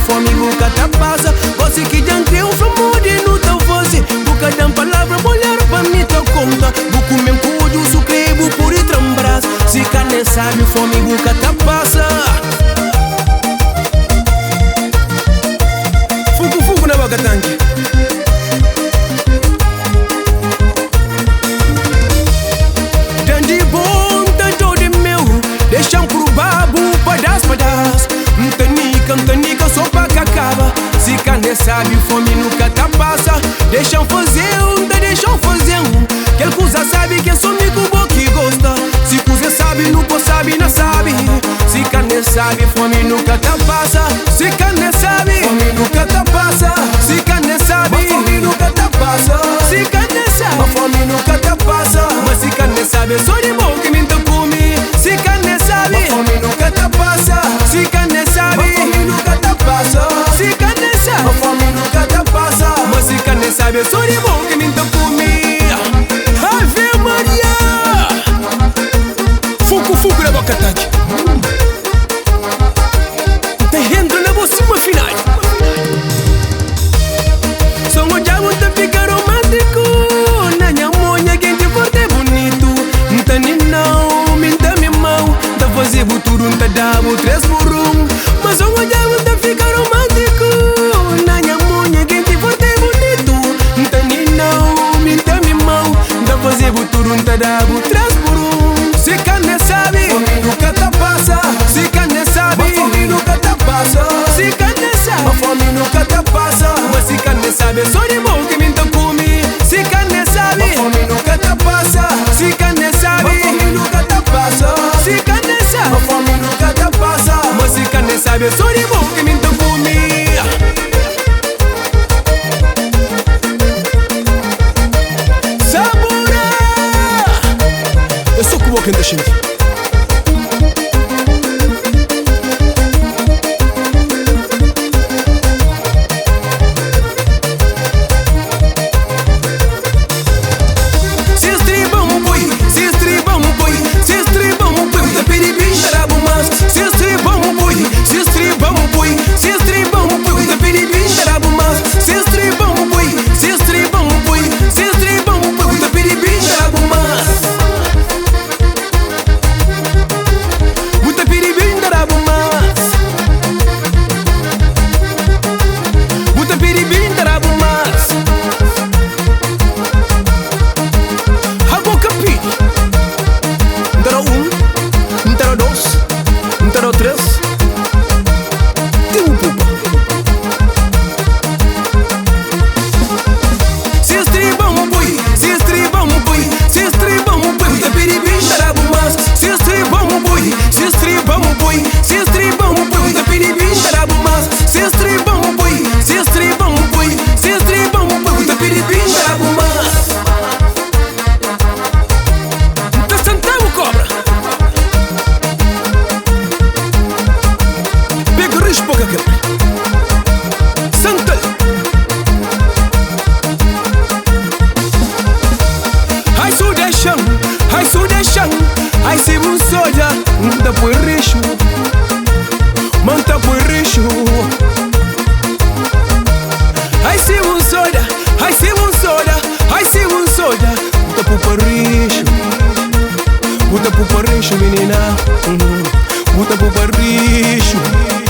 fome, boca tá passa. Você que já tem um famoso no teu voz. Boca dá palavra, mulher pra mim teu conta. Boca mesmo cujo, sucrebo por ir trambras. Se carne sabe, fome, boca tá passa. Fugu na boca tanque. Dandi bom, tanto de meu. Deixam pro babu, padas. Mtanica, só pra que acaba. Se carne sabe, fome nunca tá passa. Deixam fazer deixam fazer Quel coisa sabe que é só amigo bom que gosta. Se coisa sabe, nunca sabe, não sabe. Se carne sabe, fome nunca tá passa. Se carne sabe, fome nunca tá passa. Se carne sabe, fome nunca tá passa. Se carne sabe, fome nunca tá passa. Mas se carne sabe, só de bom que me come. Se carne sabe, fome nunca tá passa. Se carne sabe, fome nunca tá passa. Se carne sabe, fome nunca tá passa. Mas se carne sabe, só de bom que me come. Ave Maria, fugu na boca tanque. Terreno na cima final. Só um dia muito fica romântico. Na minha monha quem te forte bonito. Nta nem não, minta minha mão. Tá fazer buturo, nta dá três por um. Mas só um dia muito fica romântico. Na minha monha quem te forte bonito. Nta nem não, minta minha mão. Tá fazer buturo, nta dá três por um. Se carne sabe, fome nunca tá passa. Se carne sabe, fome nunca tá passa. Se carne sabe, fome nunca tá passa. Mas se carne sabe, só de bom que me come. Se carne sabe, fome nunca tá passa. Se carne sabe, fome nunca tá passa. Se carne sabe, fome nunca tá passa. Mas se carne sabe, só de bom que me come. Sabura! Eu sou como quem deixa. Ai se un soja, manta por risho. Manta por risho. Ai se un soda, ai se un soda, ai se un soda. Manta por risho. Manta por risho menina. Manta por risho.